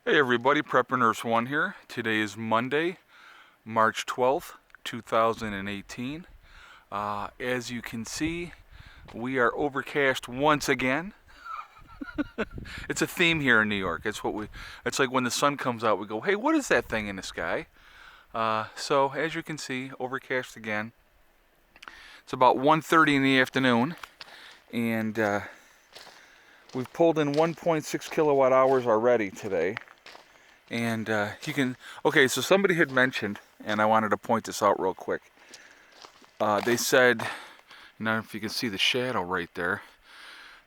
Hey everybody, Prepper Nurse 1 here. Today is Monday, March 12th, 2018. As you can see, we are overcast once again. It's a theme here in New York. It's like when the sun comes out, we go, hey, what is that thing in the sky? So as you can see, overcast again. It's about 1:30 in the afternoon, and we've pulled in 1.6 kilowatt hours already today. And okay, so somebody had mentioned, and I wanted to point this out real quick. They said, I don't know if you can see the shadow right there.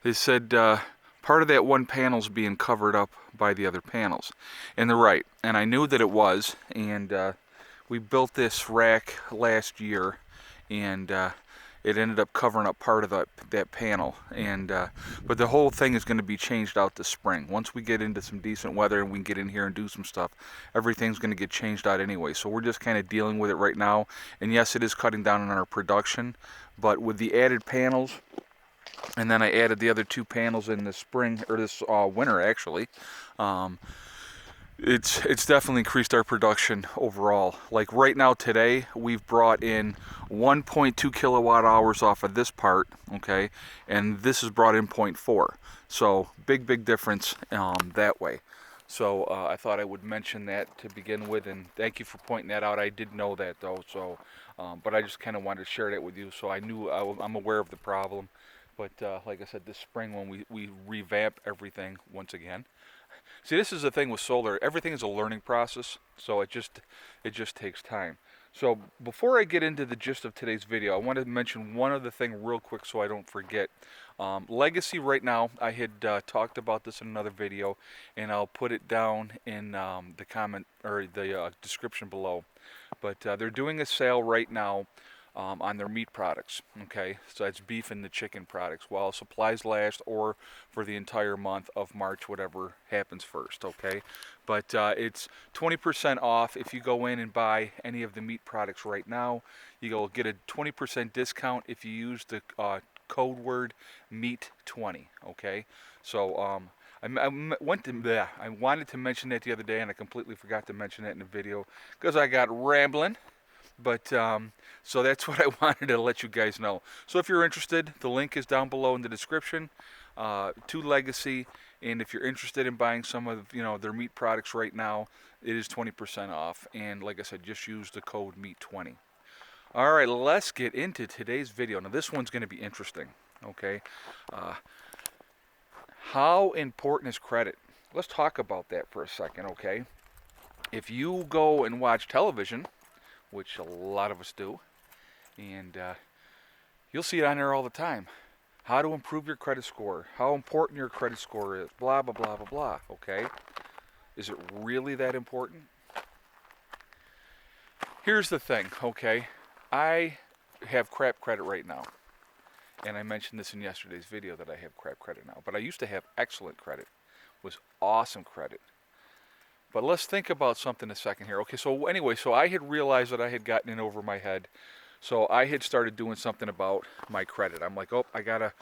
They said part of that one panel's being covered up by the other panels. And they're right, and I knew that it was, and we built this rack last year, and it ended up covering up part of that panel. And but the whole thing is going to be changed out this spring. Once we get into some decent weather and we can get in here and do some stuff, everything's going to get changed out anyway. So we're just kind of dealing with it right now. And yes, it is cutting down on our production, but with the added panels, and then I added the other two panels in the spring, or this winter actually. It's definitely increased our production overall. Like right now today, we've brought in 1.2 kilowatt hours off of this part, okay, and this is brought in 0.4. So big difference that way. So I thought I would mention that to begin with, and thank you for pointing that out. I did know that though, so but I just kind of wanted to share that with you, so I knew I'm aware of the problem. But like I said, this spring when we revamp everything once again. See, this is the thing with solar. Everything is a learning process, so it just takes time. So before I get into the gist of today's video, I want to mention one other thing real quick so I don't forget. Legacy right now, I had talked about this in another video, and I'll put it down in the comment or the description below. But they're doing a sale right now on their meat products. Okay, so that's beef and the chicken products while supplies last, or for the entire month of March, whatever happens first. Okay, but it's 20% off if you go in and buy any of the meat products right now. You'll get a 20% discount if you use the code word MEAT20. Okay, so I wanted to mention that the other day, and I completely forgot to mention that in the video because I got rambling. But so that's what I wanted to let you guys know. So if you're interested, the link is down below in the description to Legacy. And if you're interested in buying some of their meat products right now, it is 20% off. And like I said, just use the code MEAT20. All right, let's get into today's video. Now this one's going to be interesting. Okay, how important is credit? Let's talk about that for a second. Okay, if you go and watch television, which a lot of us do, and you'll see it on there all the time. How to improve your credit score, how important your credit score is, blah, blah, blah, blah, blah, okay? Is it really that important? Here's the thing, okay? I have crap credit right now, and I mentioned this in yesterday's video that I have crap credit now, but I used to have excellent credit, was awesome credit. But let's think about something a second here. Okay, so anyway, so I had realized that I had gotten in over my head. So I had started doing something about my credit. I'm like, oh, I gotta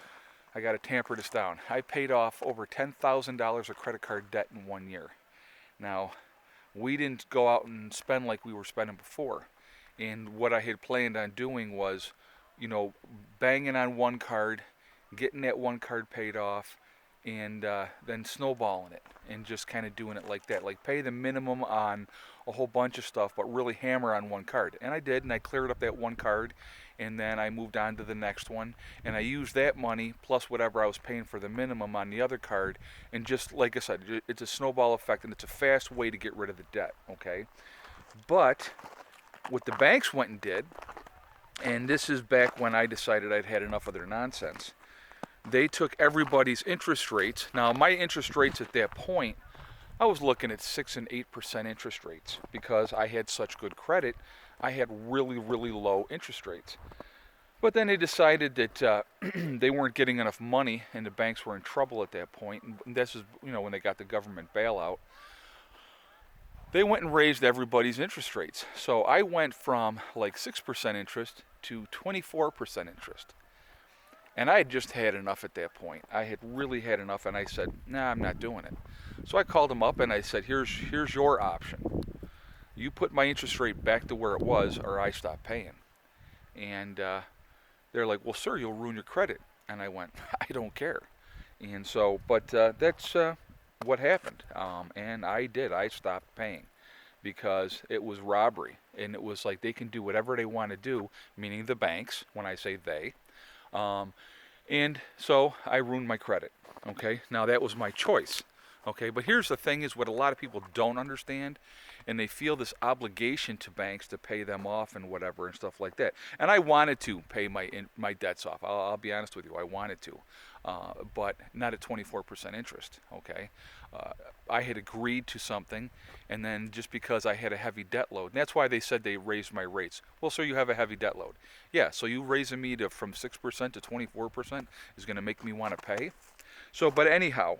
tamper this down. I paid off over $10,000 of credit card debt in 1 year. Now, we didn't go out and spend like we were spending before. And what I had planned on doing was, banging on one card, getting that one card paid off, and then snowballing it and just kind of doing it like that. Like pay the minimum on a whole bunch of stuff, but really hammer on one card. And I did, and I cleared up that one card, and then I moved on to the next one, and I used that money plus whatever I was paying for the minimum on the other card, and just like I said, it's a snowball effect, and it's a fast way to get rid of the debt, okay? But what the banks went and did, and this is back when I decided I'd had enough of their nonsense, they took everybody's interest rates. Now, my interest rates at that point, I was looking at 6 and 8% interest rates because I had such good credit. I had really low interest rates. But then they decided that they weren't getting enough money, and the banks were in trouble at that point. And this is, when they got the government bailout. They went and raised everybody's interest rates. So I went from like 6% interest to 24% interest. And I had just had enough at that point. I had really had enough, and I said, nah, I'm not doing it. So I called them up and I said, here's your option. You put my interest rate back to where it was, or I stop paying. And they're like, well, sir, you'll ruin your credit. And I went, I don't care. And so, but that's what happened. And I did. I stopped paying because it was robbery. And it was like they can do whatever they want to do, meaning the banks, when I say they. Um, and so I ruined my credit. Okay, now that was my choice. Okay, but here's the thing is what a lot of people don't understand, and they feel this obligation to banks to pay them off and whatever and stuff like that. And I wanted to pay my debts off. I'll be honest with you, I wanted to, but not at 24% interest. Okay, I had agreed to something, and then just because I had a heavy debt load, and that's why they said they raised my rates. Well, so you have a heavy debt load. Yeah, so you raising me to from 6% to 24% is going to make me want to pay. So, but anyhow,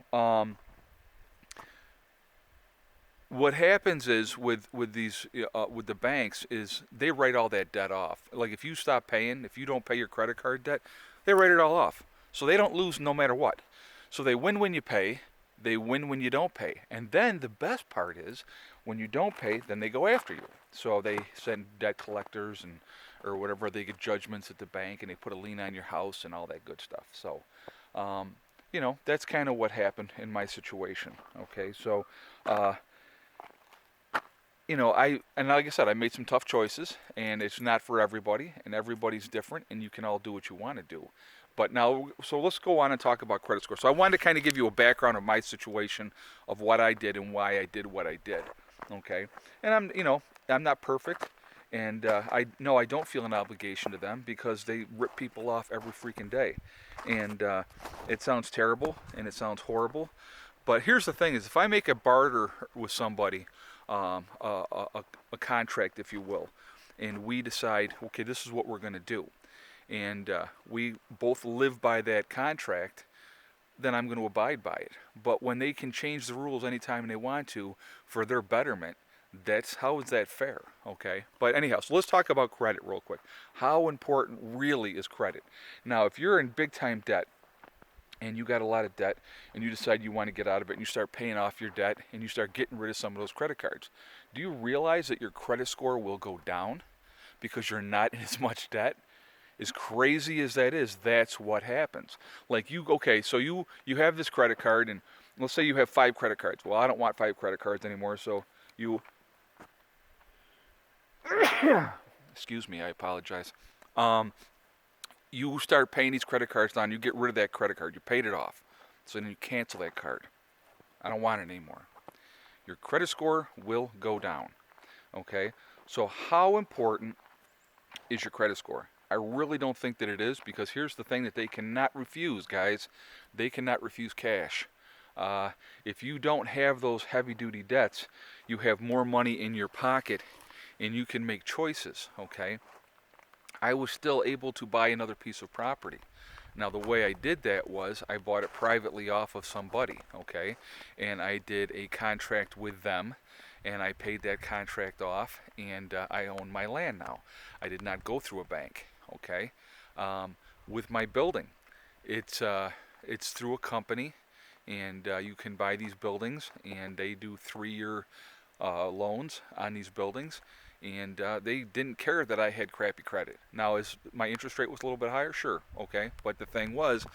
what happens is with these with the banks is they write all that debt off. Like if you stop paying, if you don't pay your credit card debt, they write it all off. So they don't lose no matter what. So they win when you pay, they win when you don't pay. And then the best part is when you don't pay, then they go after you. So they send debt collectors and or whatever, they get judgments at the bank and they put a lien on your house and all that good stuff. So you know, that's kind of what happened in my situation. Okay, so you know, and like I said, I made some tough choices, and it's not for everybody, and everybody's different, and you can all do what you want to do. But now, so let's go on and talk about credit score. So I wanted to kind of give you a background of my situation, of what I did and why I did what I did. Okay, and you know, I'm not perfect, and I don't feel an obligation to them because they rip people off every freaking day, and it sounds terrible and it sounds horrible. But here's the thing: is if I make a barter with somebody, a contract, if you will, and we decide, okay, this is what we're going to do, and we both live by that contract, then I'm going to abide by it. But when they can change the rules anytime they want to for their betterment, how is that fair? Okay. But anyhow, so let's talk about credit real quick. How important really is credit? Now, if you're in big time debt, and you got a lot of debt and you decide you want to get out of it and you start paying off your debt and you start getting rid of some of those credit cards, do you realize that your credit score will go down because you're not in as much debt? As crazy as that is, that's what happens. Like okay, so you have this credit card, and let's say you have 5 credit cards. Well, I don't want 5 credit cards anymore, so you excuse me, I apologize. You start paying these credit cards down, you get rid of that credit card, you paid it off. So then you cancel that card. I don't want it anymore. Your credit score will go down. Okay? So how important is your credit score? I really don't think that it is, because here's the thing that they cannot refuse, guys. They cannot refuse cash. If you don't have those heavy duty debts, you have more money in your pocket and you can make choices. Okay? I was still able to buy another piece of property. Now, the way I did that was I bought it privately off of somebody, okay? And I did a contract with them, and I paid that contract off, and I own my land now. I did not go through a bank, okay? With my building, it's through a company, and you can buy these buildings, and they do 3-year loans on these buildings. And they didn't care that I had crappy credit. Now, is my interest rate was a little bit higher? Sure, okay. But the thing was,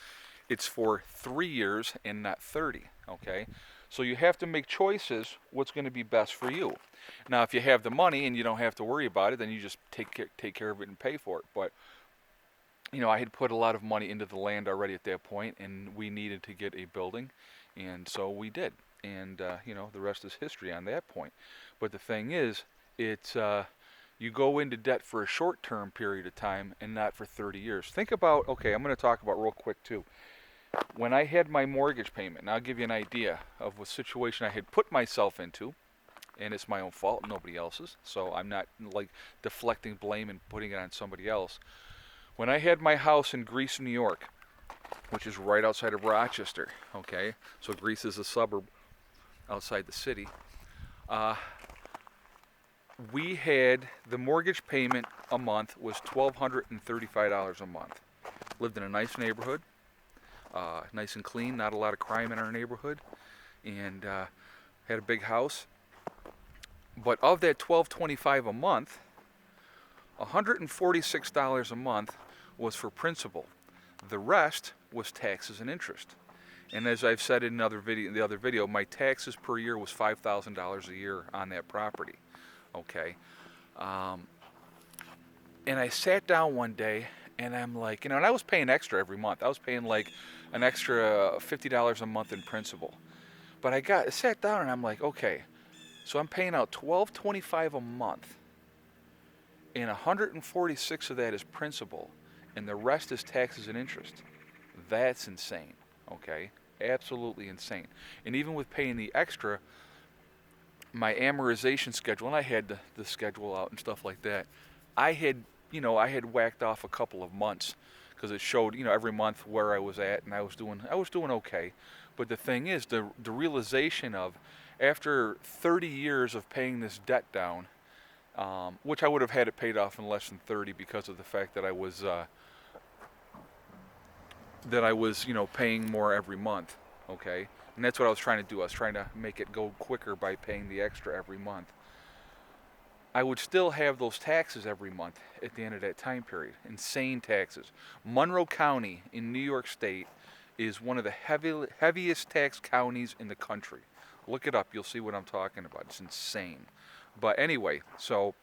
it's for 3 years and not 30, okay. So you have to make choices what's going to be best for you. Now, if you have the money and you don't have to worry about it, then you just take care of it and pay for it. But you know, I had put a lot of money into the land already at that point, and we needed to get a building, and so we did. And you know, the rest is history on that point. But the thing is, it's you go into debt for a short-term period of time and not for 30 years. Think about, okay, I'm going to talk about real quick too. When I had my mortgage payment, and I'll give you an idea of what situation I had put myself into, and it's my own fault, nobody else's, so I'm not like deflecting blame and putting it on somebody else. When I had my house in Greece, New York, which is right outside of Rochester, okay, so Greece is a suburb outside the city, we had the mortgage payment a month was $1,235 a month. Lived in a nice neighborhood, nice and clean, not a lot of crime in our neighborhood, and had a big house. But of that $1,225 a month, $146 a month was for principal. The rest was taxes and interest. And as I've said in the other video, my taxes per year was $5,000 a year on that property. Okay. And I sat down one day and I'm like, and I was paying extra every month. I was paying like an extra $50 a month in principal. But I sat down and I'm like, okay, so I'm paying out $1,225 a month, and 146 of that is principal, and the rest is taxes and interest. That's insane. Okay, absolutely insane. And even with paying the extra, my amortization schedule, and I had the schedule out and stuff like that, I had whacked off a couple of months because it showed, every month where I was at, and I was doing okay. But the thing is, the realization of, after 30 years of paying this debt down, which I would have had it paid off in less than 30 because of the fact that I was paying more every month. Okay, and that's what I was trying to do. I was trying to make it go quicker by paying the extra every month. I would still have those taxes every month at the end of that time period. Insane taxes. Monroe County in New York State is one of the heaviest tax counties in the country. Look it up. You'll see what I'm talking about. It's insane. But anyway, so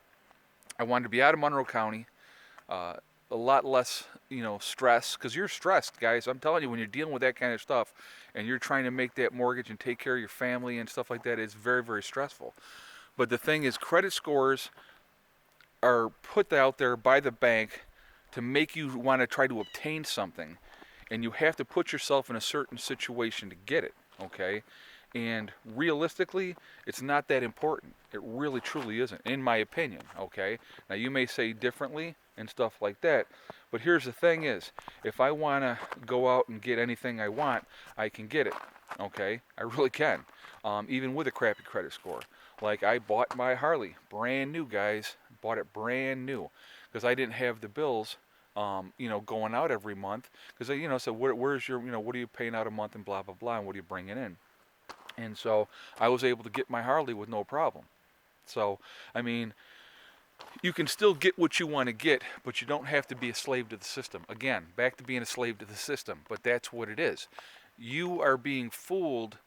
I wanted to be out of Monroe County. A lot less, stress, because you're stressed, guys. I'm telling you, when you're dealing with that kind of stuff and you're trying to make that mortgage and take care of your family and stuff like that, it's very, very stressful. But the thing is, credit scores are put out there by the bank to make you want to try to obtain something, and you have to put yourself in a certain situation to get it, okay? And realistically, it's not that important. It really, truly isn't, in my opinion, okay? Now, you may say differently and stuff like that, but here's the thing is, if I want to go out and get anything I want, I can get it, okay? I really can, even with a crappy credit score. Like, I bought my Harley, brand new, guys. Bought it brand new, because I didn't have the bills, going out every month. Because I, said, where's your, what are you paying out a month and blah, blah, blah, and what are you bringing in? And so I was able to get my Harley with no problem. So, I mean, you can still get what you want to get, but you don't have to be a slave to the system. Again, back to being a slave to the system, but that's what it is. You are being fooled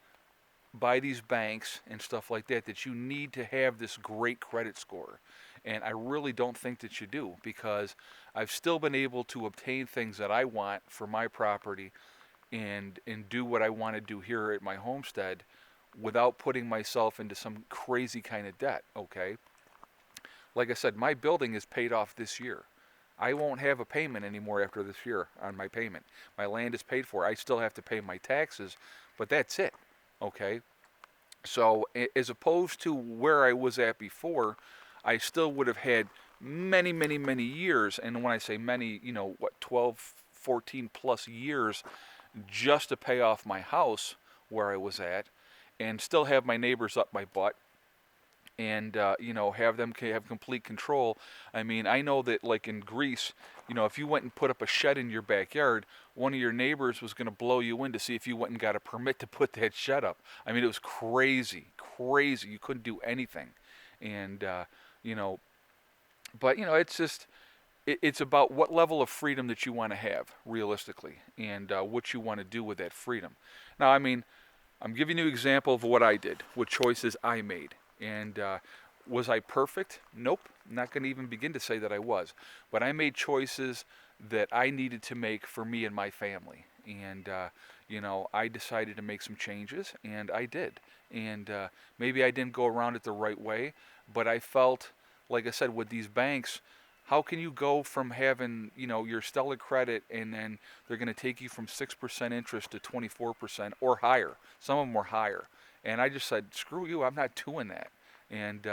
by these banks and stuff like that you need to have this great credit score. And I really don't think that you do, because I've still been able to obtain things that I want for my property and do what I want to do here at my homestead without putting myself into some crazy kind of debt, okay? Like I said, my building is paid off this year. I won't have a payment anymore after this year on my payment. My land is paid for. I still have to pay my taxes, but that's it. Okay, so as opposed to where I was at before, I still would have had many, many, many years, and when I say many, 12, 14 plus years just to pay off my house where I was at, and still have my neighbors up my butt, and have them have complete control. I mean, I know that, like in Greece, if you went and put up a shed in your backyard, one of your neighbors was going to blow you in to see if you went and got a permit to put that shed up. I mean, it was crazy. You couldn't do anything. And but it's just, it's about what level of freedom that you want to have realistically, and what you want to do with that freedom. Now, I mean, I'm giving you an example of what I did, what choices I made. And was I perfect? Nope. I'm not going to even begin to say that I was. But I made choices that I needed to make for me and my family. And, I decided to make some changes, and I did. And maybe I didn't go around it the right way, but I felt, like I said, with these banks, how can you go from having, your stellar credit, and then they're going to take you from 6% interest to 24% or higher? Some of them were higher. And I just said, screw you, I'm not doing that. And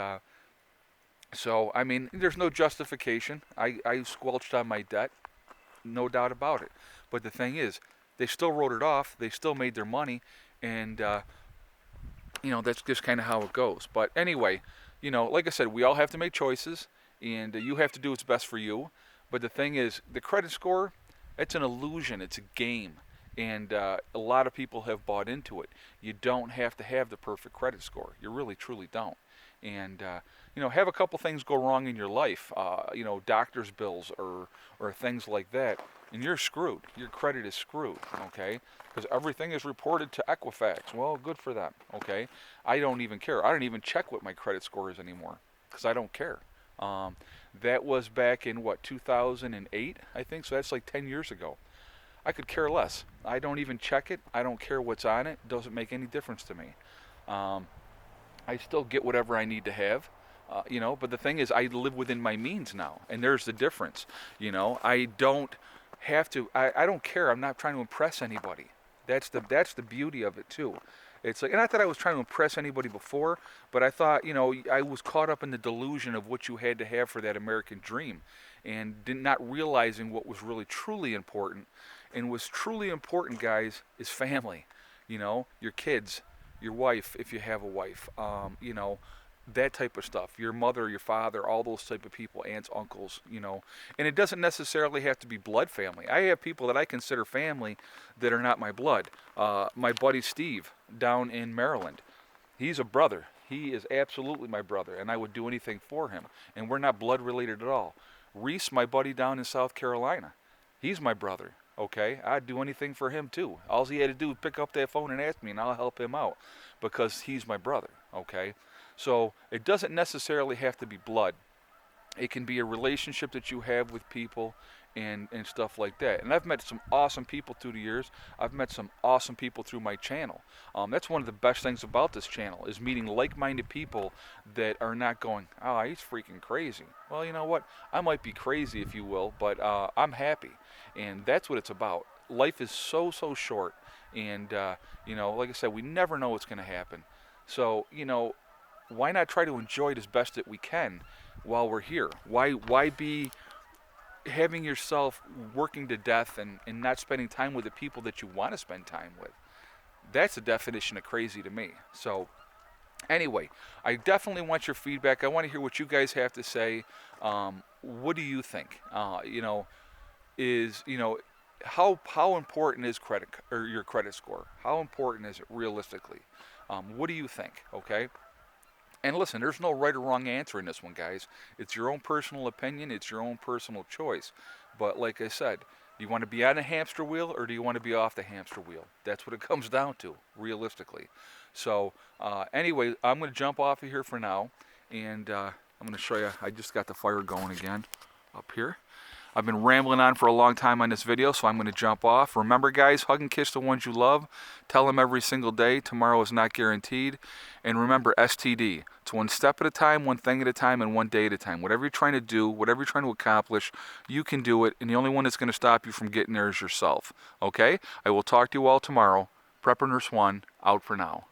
so, I mean, there's no justification. I squelched on my debt, no doubt about it. But the thing is, they still wrote it off. They still made their money. And, that's just kind of how it goes. But anyway, like I said, we all have to make choices. And you have to do what's best for you. But the thing is, the credit score, it's an illusion. It's a game. And a lot of people have bought into it. You don't have to have the perfect credit score. You really, truly don't. And have a couple things go wrong in your life. Doctor's bills or things like that, and you're screwed. Your credit is screwed. Okay, because everything is reported to Equifax. Well, good for them. Okay, I don't even care. I don't even check what my credit score is anymore because I don't care. That was back in what, 2008, I think. So that's like 10 years ago. I could care less. I don't even check it. I don't care what's on it. It doesn't make any difference to me. Um, I still get whatever I need to have. But the thing is, I live within my means now, and there's the difference. I don't have to. I don't care. I'm not trying to impress anybody. That's the beauty of it too. It's like, not that I was trying to impress anybody before, but I thought, I was caught up in the delusion of what you had to have for that American dream, and not realizing what was really truly important. And what's truly important, guys, is family. Your kids, your wife, if you have a wife. That type of stuff. Your mother, your father, all those type of people, aunts, uncles, And it doesn't necessarily have to be blood family. I have people that I consider family that are not my blood. My buddy Steve down in Maryland, he's a brother. He is absolutely my brother, and I would do anything for him. And we're not blood related at all. Reese, my buddy down in South Carolina, he's my brother. Okay, I'd do anything for him too. All he had to do was pick up that phone and ask me, and I'll help him out because he's my brother. Okay. So it doesn't necessarily have to be blood. It can be a relationship that you have with people and stuff like that. And I've met some awesome people through the years. I've met some awesome people through my channel. That's one of the best things about this channel is meeting like-minded people that are not going, oh, he's freaking crazy. Well, you know what? I might be crazy, if you will, but I'm happy. And that's what it's about. Life is so, so short. And, like I said, we never know what's going to happen. So, why not try to enjoy it as best that we can while we're here? Why be having yourself working to death and not spending time with the people that you want to spend time with? That's the definition of crazy to me. So anyway, I definitely want your feedback. I want to hear what you guys have to say. What do you think? How important is credit or your credit score? How important is it realistically? What do you think? Okay. And listen, there's no right or wrong answer in this one, guys. It's your own personal opinion. It's your own personal choice. But like I said, do you want to be on a hamster wheel or do you want to be off the hamster wheel? That's what it comes down to, realistically. So anyway, I'm going to jump off of here for now. And I'm going to show you, I just got the fire going again up here. I've been rambling on for a long time on this video, so I'm going to jump off. Remember, guys, hug and kiss the ones you love. Tell them every single day. Tomorrow is not guaranteed. And remember, STD. It's one step at a time, one thing at a time, and one day at a time. Whatever you're trying to do, whatever you're trying to accomplish, you can do it. And the only one that's going to stop you from getting there is yourself. Okay? I will talk to you all tomorrow. Prepper Nurse 1, out for now.